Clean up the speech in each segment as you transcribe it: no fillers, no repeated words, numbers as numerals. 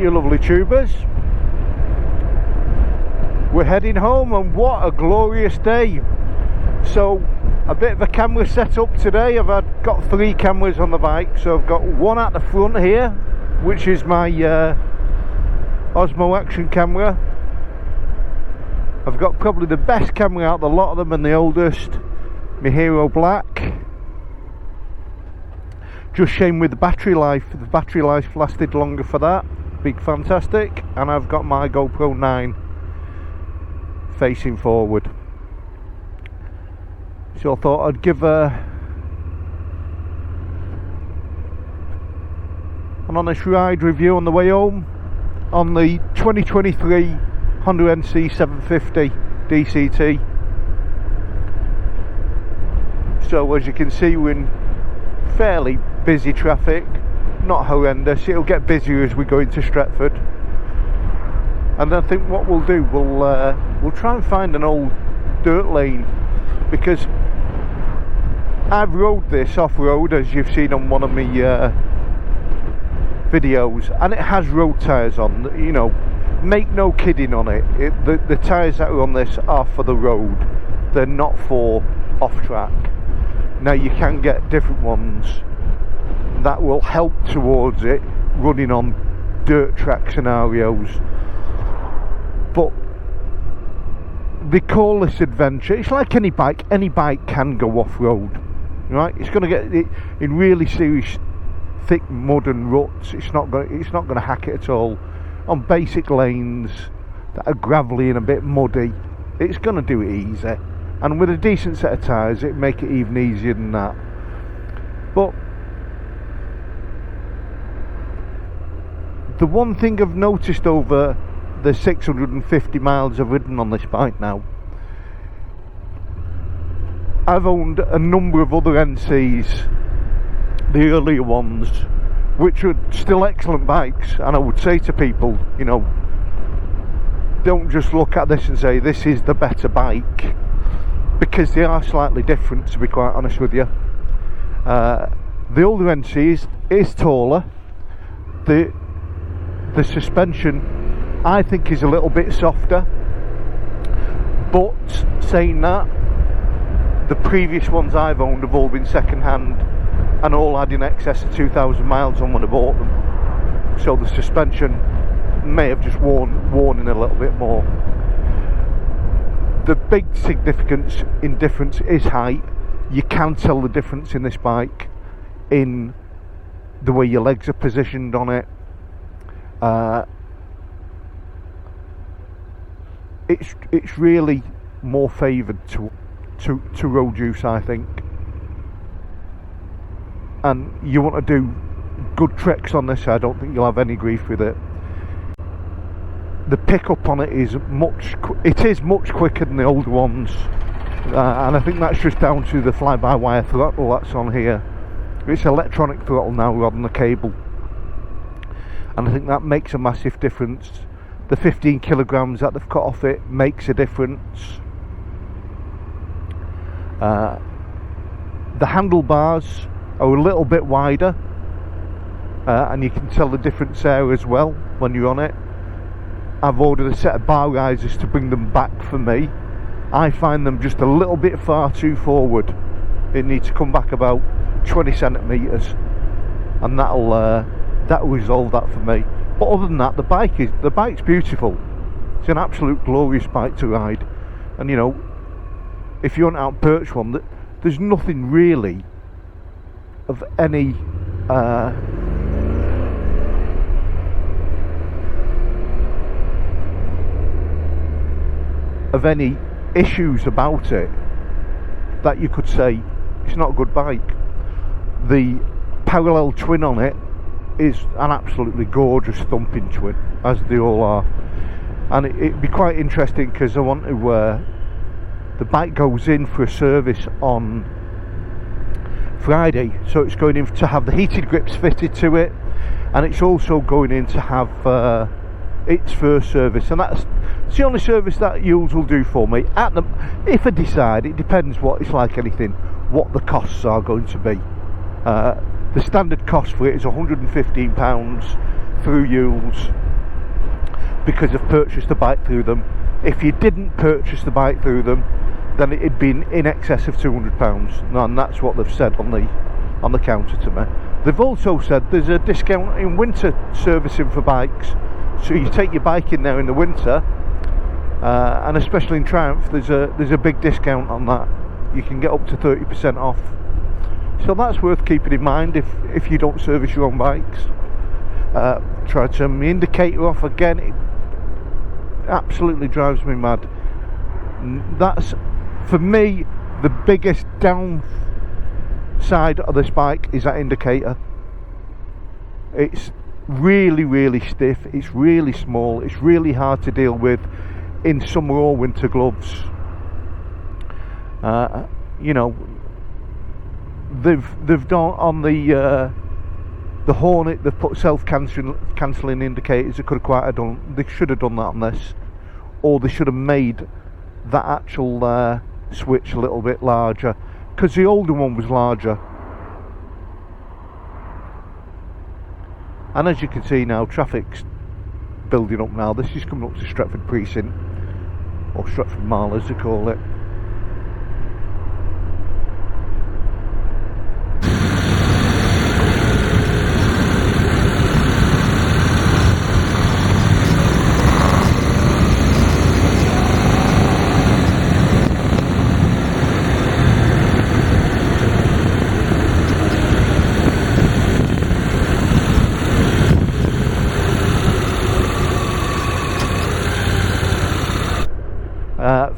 you lovely tubers. We're heading home, and what a glorious day. So a bit of a camera setup today. I've got 3 cameras on the bike. So I've got one at the front here, which is my Osmo action camera. I've got probably the best camera out of the lot of them and the oldest, my Hero Black. Just shame with the battery life. The battery life lasted longer for that. Big fantastic. And I've got my GoPro 9 facing forward. So I thought I'd give an honest ride review on the way home on the 2023 Honda Nc750 DCT. So as you can see, we're in fairly busy traffic, not horrendous. It'll get busier as we go into Stretford, and I think what we'll do, we'll try and find an old dirt lane, because I've rode this off-road, as you've seen on one of my videos, and it has road tyres on. You know, make no kidding on it. The tyres that are on this are for the road. They're not for off-track. Now you can get different ones that will help towards it running on dirt track scenarios, but they call this adventure. It's like any bike can go off-road, right? It's going to get it in really serious thick mud and ruts. It's not going to hack it at all. On basic lanes that are gravelly and a bit muddy, it's going to do it easy, and with a decent set of tyres it'd make it even easier than that. But the one thing I've noticed over the 650 miles I've ridden on this bike now, I've owned a number of other NCs, the earlier ones, which are still excellent bikes, and I would say to people, you know, don't just look at this and say this is the better bike, because they are slightly different, to be quite honest with you. The older NC is taller. The suspension, I think, is a little bit softer, but saying that, the previous ones I've owned have all been second hand and all had in excess of 2,000 miles on when I bought them, so the suspension may have just worn in a little bit more. The big significance in difference is height. You can tell the difference in this bike in the way your legs are positioned on it. It's really more favoured to road use, I think. And you want to do good tricks on this, I don't think you'll have any grief with it. The pickup on it is much quicker than the older ones, and I think that's just down to the fly-by-wire throttle that's on here. It's electronic throttle now rather than the cable, and I think that makes a massive difference. The 15 kilograms that they've cut off it makes a difference. The handlebars are a little bit wider, and you can tell the difference there as well when you're on it. I've ordered a set of bar risers to bring them back for me. I find them just a little bit far too forward. It needs to come back about 20 centimetres, and that'll resolve that for me. But other than that, the bike's beautiful. It's an absolute glorious bike to ride, and you know, if you want to outperch one, there's nothing really of any issues about it that you could say it's not a good bike. The parallel twin on it is an absolutely gorgeous thumping twin, as they all are, and it'd be quite interesting, because I want to the bike goes in for a service on Friday, so it's going in to have the heated grips fitted to it, and it's also going in to have its first service, and that's the only service that Yules will do for me. If I decide, it depends what it's like anything, what the costs are going to be. The standard cost for it is £115 through Yules, because I've purchased the bike through them. If you didn't purchase the bike through them, then it'd been in excess of £200, and that's what they've said on the counter to me. They've also said there's a discount in winter servicing for bikes, so you take your bike in there in the winter, and especially in Triumph, there's a big discount on that. You can get up to 30% off, so that's worth keeping in mind if you don't service your own bikes. Try to turn my indicator off again. It absolutely drives me mad. That's, for me, the biggest downside of this bike is that indicator. It's really, really stiff. It's really small. It's really hard to deal with in summer or winter gloves. You know, they've done on the Hornet. They've put self-cancelling indicators. They should have done that on this, or they should have made that actual switch a little bit larger, because the older one was larger. And as you can see now, traffic's building up now. This is coming up to Stretford Precinct, or Stretford Mall as they call it.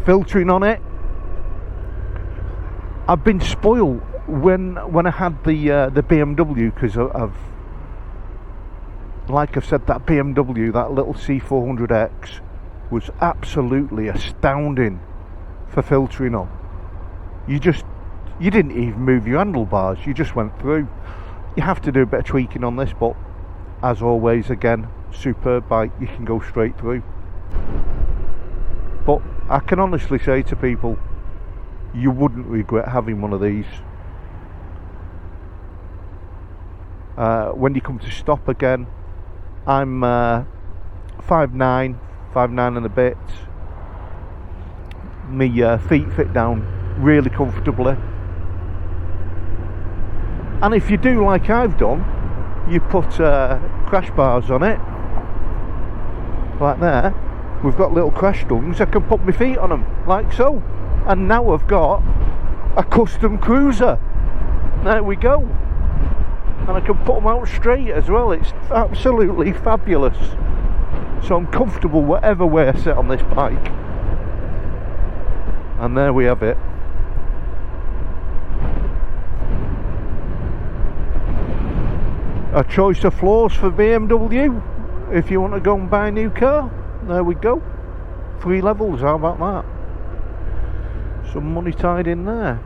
Filtering on it, I've been spoiled when I had the BMW, because like I've said, that BMW, that little C400X was absolutely astounding for filtering on. You didn't even move your handlebars, you just went through. You have to do a bit of tweaking on this, but as always, again, superb bike, you can go straight through. But I can honestly say to people, you wouldn't regret having one of these. When you come to stop again, I'm 5'9" and a bit. My feet fit down really comfortably. And if you do like I've done, you put crash bars on it, like there. We've got little crash dungs. I can put my feet on them, like so. And now I've got a custom cruiser. There we go. And I can put them out straight as well. It's absolutely fabulous. So I'm comfortable whatever way I sit on this bike. And there we have it. A choice of floors for BMW if you want to go and buy a new car. There we go. 3 levels, how about that? Some money tied in there.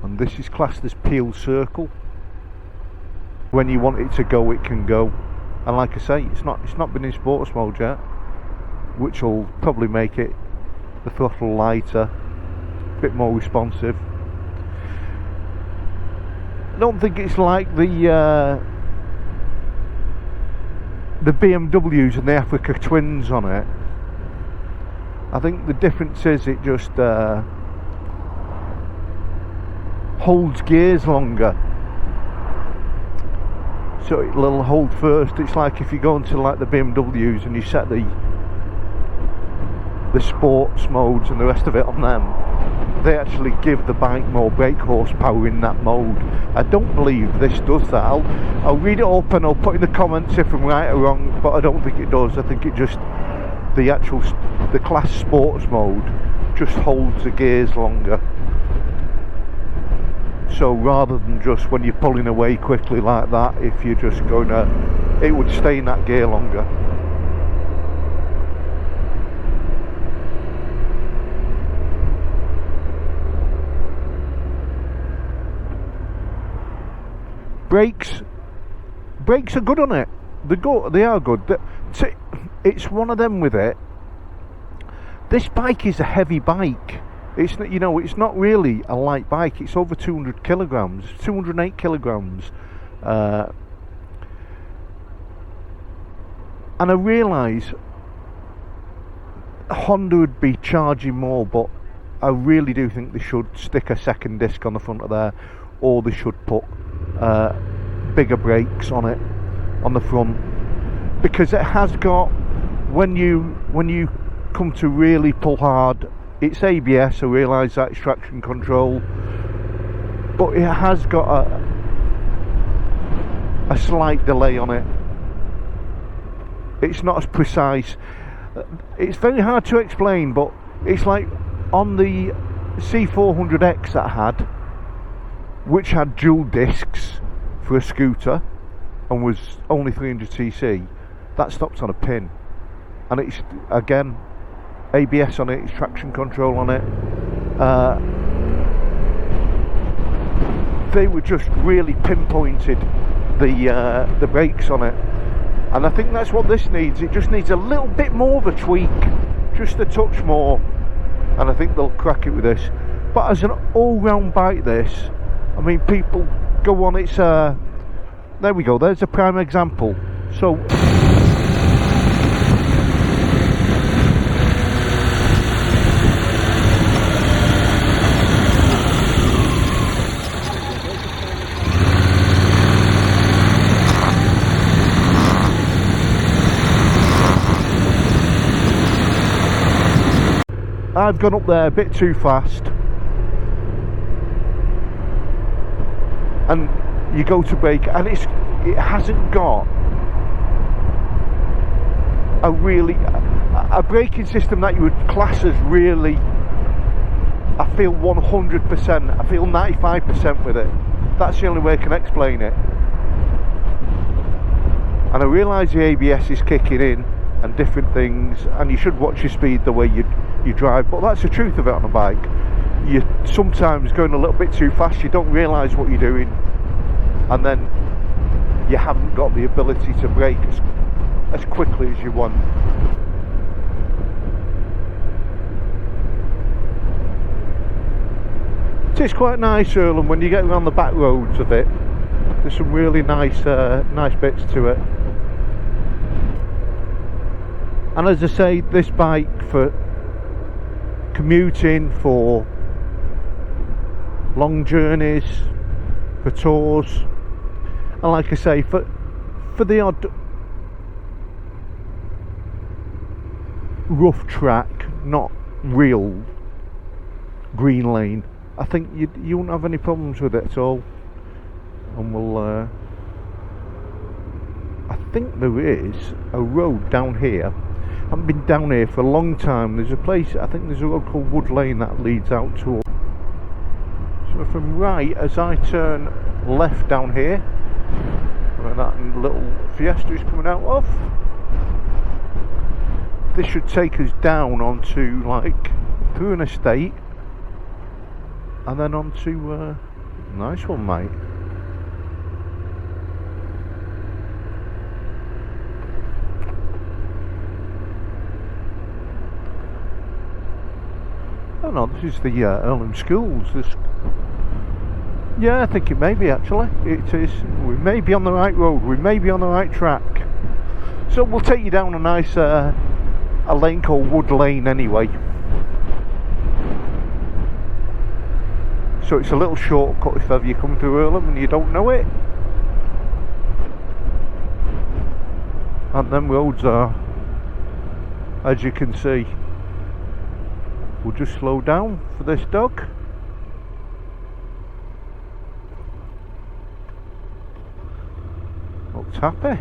And this is classed as Peel Circle. When you want it to go, it can go. And like I say, it's not been in sports mode yet, which will probably make it the throttle lighter, a bit more responsive. I don't think it's like the BMWs and the Africa Twins on it. I think the difference is it just holds gears longer. So it'll hold first. It's like if you go into like the BMWs and you set the sports modes and the rest of it on them, they actually give the bike more brake horsepower in that mode. I don't believe this does that. I'll read it up and I'll put in the comments if I'm right or wrong, but I don't think it does. I think it just, the class sports mode just holds the gears longer. So rather than just when you're pulling away quickly like that, if you're just going to, it would stay in that gear longer. Brakes are good on it. They are good. It's one of them with it. This bike is a heavy bike. It's, you know, it's not really a light bike. It's over 200 kilograms, 208 kilograms. And I realise Honda would be charging more, but I really do think they should stick a second disc on the front of there, or they should put bigger brakes on it, on the front, because it has got, when you come to really pull hard, it's ABS, I realise that, it's traction control, but it has got a slight delay on it. It's not as precise. It's very hard to explain, but it's like on the C400X that I had, which had dual discs for a scooter and was only 300cc, that stopped on a pin, and it's, again, ABS on it, it's traction control on it. They were just really pinpointed the brakes on it, and I think that's what this needs. It just needs a little bit more of a tweak, just a touch more, and I think they'll crack it with this. But as an all-round bike, this, I mean, people go on its there we go, there's a prime example. So I've gone up there a bit too fast, and you go to brake, and it hasn't got a braking system that you would class as really, I feel 100%, I feel 95% with it. That's the only way I can explain it. And I realise the ABS is kicking in and different things, and you should watch your speed the way you drive, but that's the truth of it on a bike. You're sometimes going a little bit too fast, you don't realise what you're doing, and then you haven't got the ability to brake as quickly as you want. It's quite nice, Earlham, when you get around the back roads of it. There's some really nice nice bits to it. And as I say, this bike for commuting, for long journeys, for tours, and like I say, for the odd rough track, not real green lane, I think you won't have any problems with it at all. And we'll I think there is a road down here. I haven't been down here for a long time. There's a place, I think there's a road called Wood Lane that leads out to. So from right, as I turn left down here, where that little Fiesta is coming out of, this should take us down onto, like, through an estate, and then onto nice one, mate. Oh no, this is the Earlham Schools. Yeah, I think it may be, actually. It is. We may be on the right road. We may be on the right track. So we'll take you down a nice a lane called Wood Lane anyway. So it's a little shortcut if ever you come to Earlham and you don't know it. And them roads are, as you can see. We'll just slow down for this dog. Looks happy.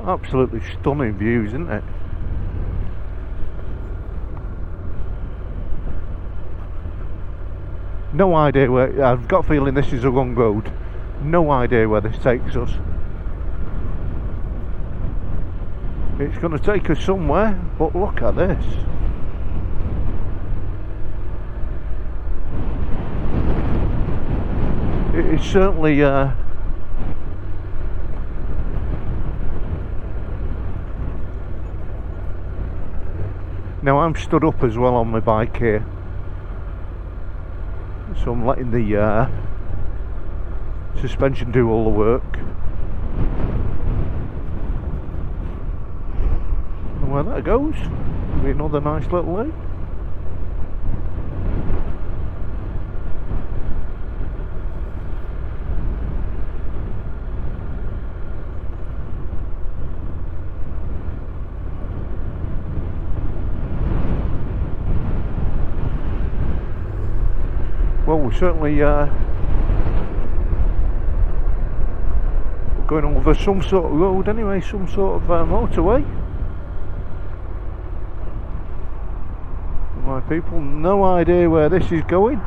Absolutely stunning views, isn't it? No idea where. I've got a feeling this is a wrong road. No idea where this takes us. It's going to take us somewhere, but look at this. It's certainly now I'm stood up as well on my bike here, so I'm letting the suspension do all the work. And where that goes, it'll be another nice little lane. Well, we're certainly going over some sort of road anyway, some sort of motorway. My people, no idea where this is going.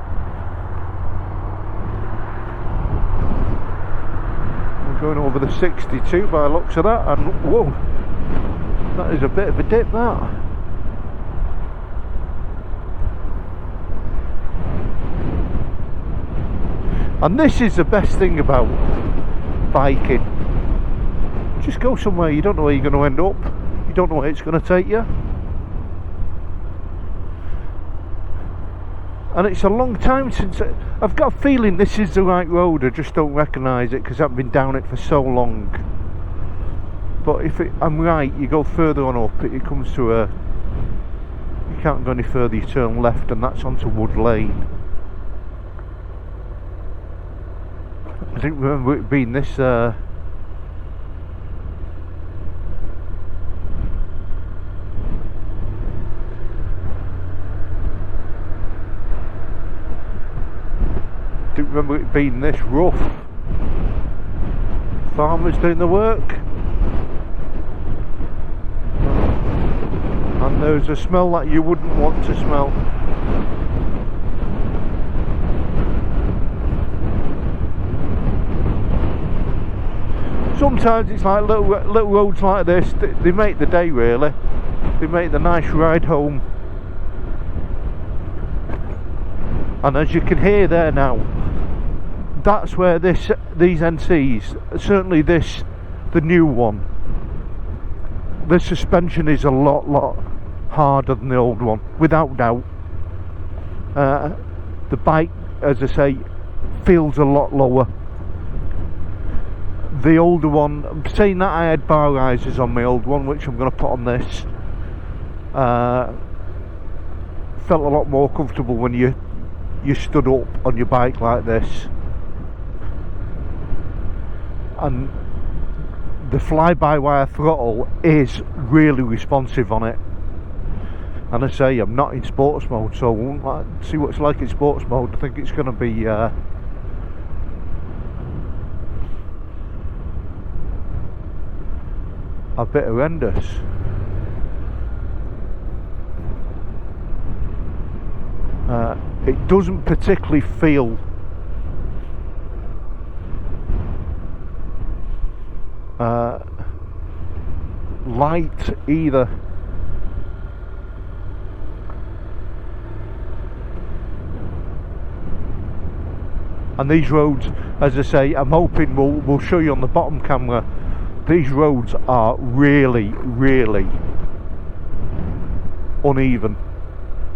We're going over the 62 by the looks of that, and whoa, that is a bit of a dip, that. And this is the best thing about biking. Just go somewhere, you don't know where you're going to end up. You don't know where it's going to take you. And it's a long time since I've got a feeling this is the right road. I just don't recognise it because I've been down it for so long. But if I'm right, you go further on up, it comes to a... You can't go any further, you turn left, and that's onto Wood Lane. I didn't remember it being this didn't remember it being this rough. Farmers doing the work, and there's a smell that you wouldn't want to smell. Sometimes it's like little roads like this, they make the day really. They make the nice ride home. And as you can hear there now, that's where these NCs, certainly this, the new one, the suspension is a lot harder than the old one, without doubt. The bike, as I say, feels a lot lower. The older one, I'm saying that I had bar risers on my old one, which I'm going to put on this. Felt a lot more comfortable when you stood up on your bike like this. And the fly-by-wire throttle is really responsive on it. And I say, I'm not in sports mode, so I won't see what it's like in sports mode. I think it's going to be a bit horrendous. It doesn't particularly feel light either. And these roads, as I say, I'm hoping we'll show you on the bottom camera, these roads are really uneven.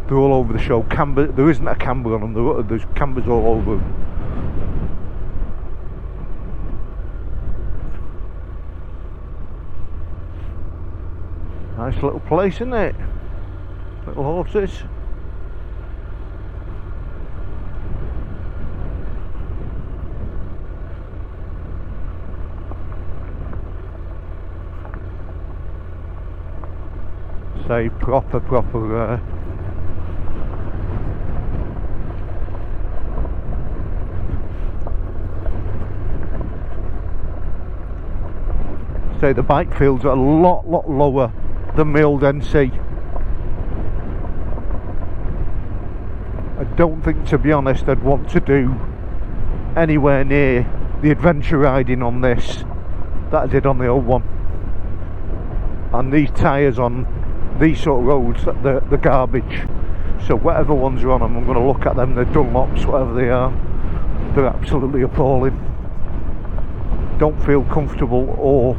They're all over the show. Camber, there isn't a camber on them, there's cambers all over them. Nice little place, isn't it? Little horses. Say proper say the bike feels a lot lower than my old NC. I don't think, to be honest, I'd want to do anywhere near the adventure riding on this that I did on the old one. and these tyres on these sort of roads, they're garbage. So whatever ones are on them, I'm going to look at them. They're Dunlops, whatever they are. They're absolutely appalling. Don't feel comfortable or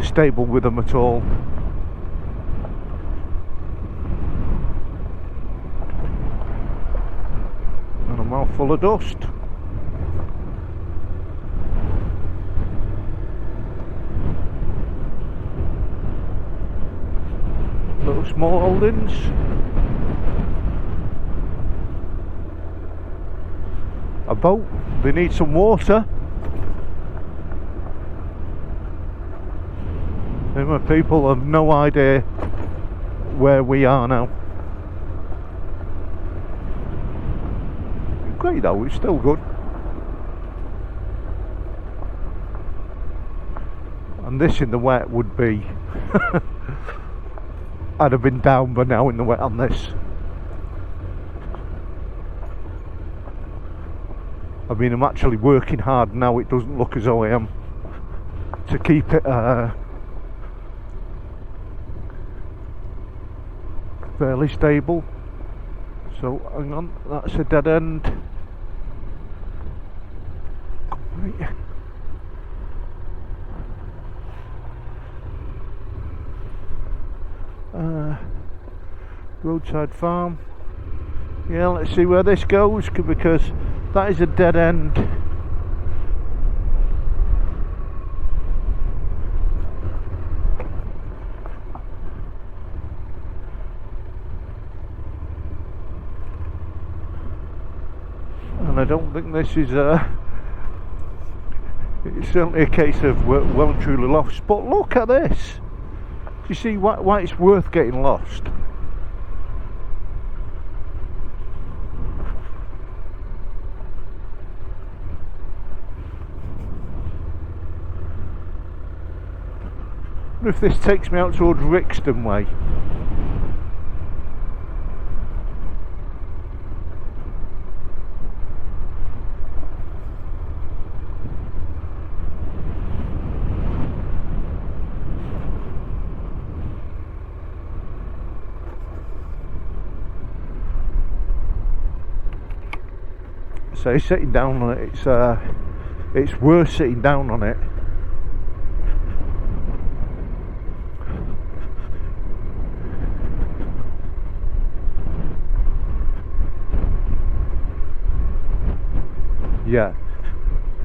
stable with them at all. And a mouthful of dust. Little small holdings. A boat. They need some water. And my people have no idea where we are now. Great though, it's still good. And this in the wet would be I'd have been down by now in the wet on this. I mean, I'm actually working hard now. It doesn't look as though I am, to keep it fairly stable. So hang on, that's a dead end. Right. Roadside farm. Yeah, let's see where this goes, because that is a dead end. And I don't think this is it's certainly a case of well and truly lost. But look at this. Do you see why it's worth getting lost? If this takes me out towards Rixton way. So sitting down on it, it's worth sitting down on it. Yeah,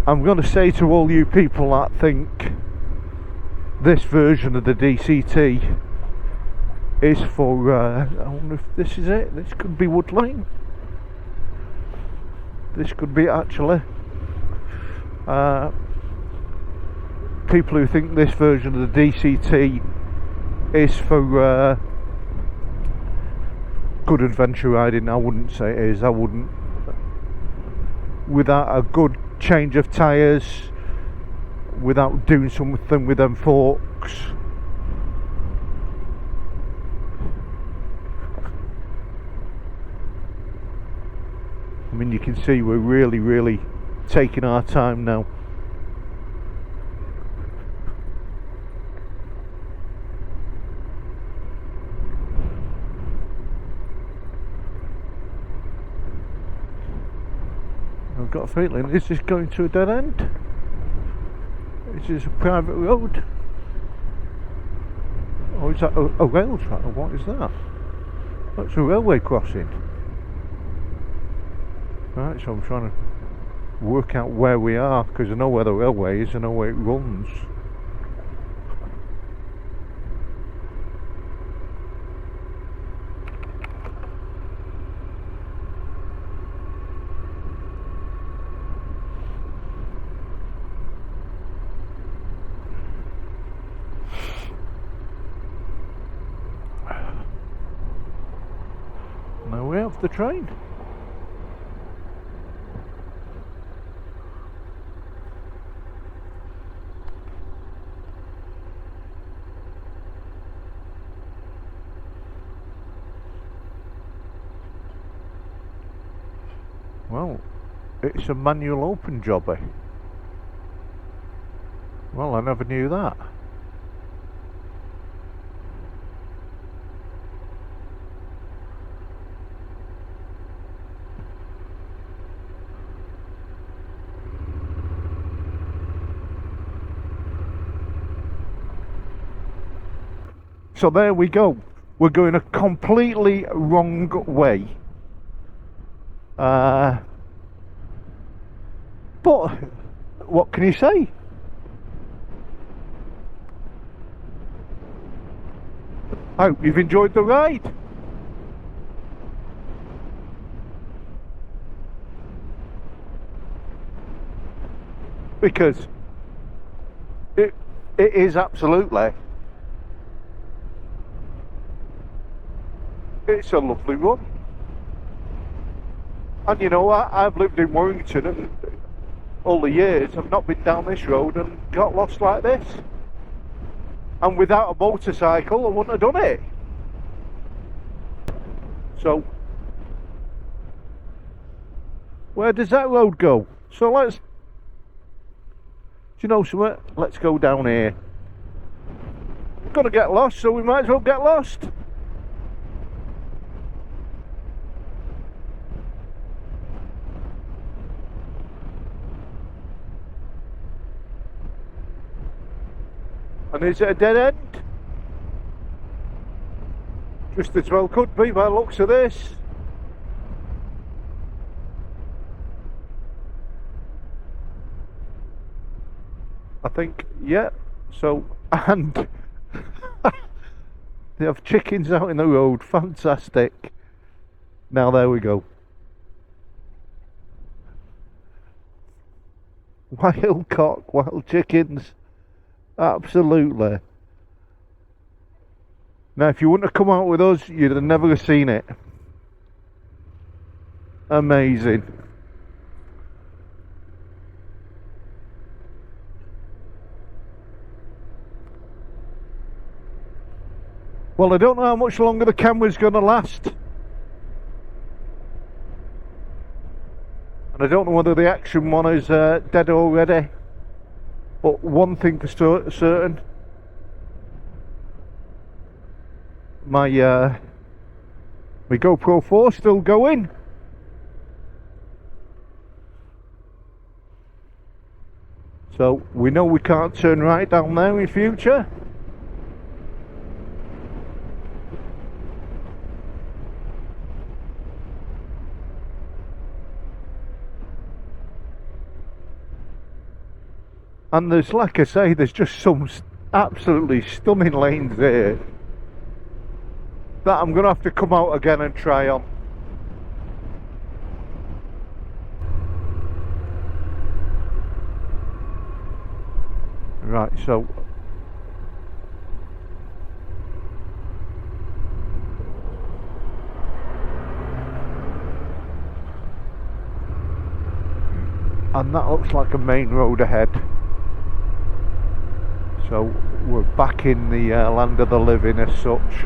I'm going to say to all you people that think this version of the DCT is for, I wonder if this is it. This could be Wood Lane. This could be actually. People who think this version of the DCT is for good adventure riding, I wouldn't say it is. I wouldn't. Without a good change of tyres, without doing something with them forks, I mean, you can see we're really taking our time now. I've got a feeling this is going to a dead end. This is a private road. Or is that a rail track? Or what is that? That's a railway crossing. Right, so I'm trying to work out where we are, because I know where the railway is, I know where it runs. Now we have the train. Well, it's a manual open jobby. Well, I never knew that. So there we go. We're going a completely wrong way. But what can you say? I hope you've enjoyed the ride. Because it is absolutely, it's a lovely run. And you know, I've lived in Warrington and all the years I've not been down this road and got lost like this. And without a motorcycle I wouldn't have done it. So where does that road go? So let's, do you know something? Let's go down here. We're gonna get lost, so we might as well get lost. And is it a dead end? Just as well could be by the looks of this. I think, yeah. So, and they have chickens out in the road. Fantastic. Now there we go. Wild cock, wild chickens. Absolutely. Now if you wouldn't have come out with us, you'd have never have seen it. Amazing. Well, I don't know how much longer the camera's going to last. And I don't know whether the action one is dead already. But one thing for certain, my GoPro 4 still going. So we know we can't turn right down there in future. And there's, like I say, there's just some absolutely stunning lanes here that I'm going to have to come out again and try on. Right, so and that looks like a main road ahead. So we're back in the land of the living as such.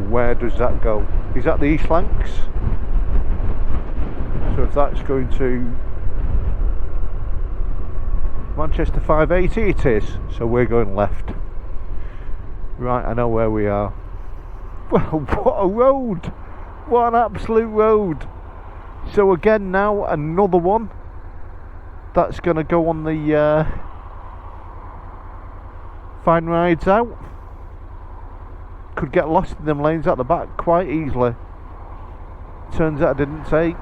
Where does that go? Is that the East Lancs? So if that's going to Manchester 580 it is. So we're going left. Right, I know where we are. Well, what a road! What an absolute road! So again now, another one that's going to go on the fine rides out. Could get lost in them lanes at the back quite easily. Turns out I didn't take.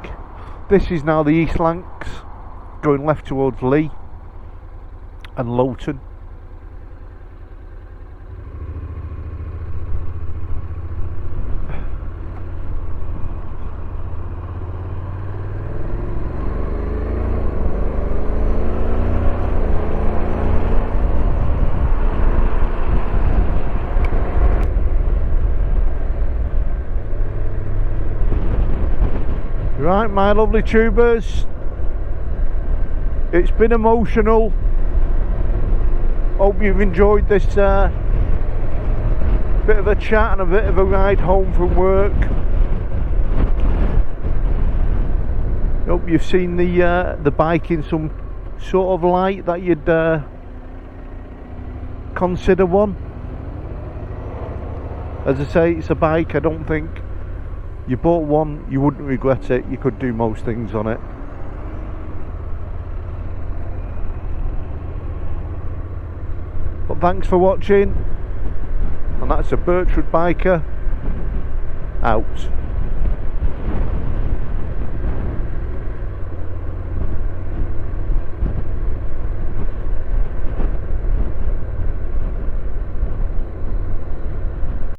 This is now the East Lancs, going left towards Lee and Lowton. Right, my lovely tubers, it's been emotional. Hope you've enjoyed this bit of a chat and a bit of a ride home from work. Hope you've seen the bike in some sort of light that you'd consider one. As I say, it's a bike. I don't think you bought one, you wouldn't regret it. You could do most things on it. thanks for watching, and that's a Birchwood Biker out.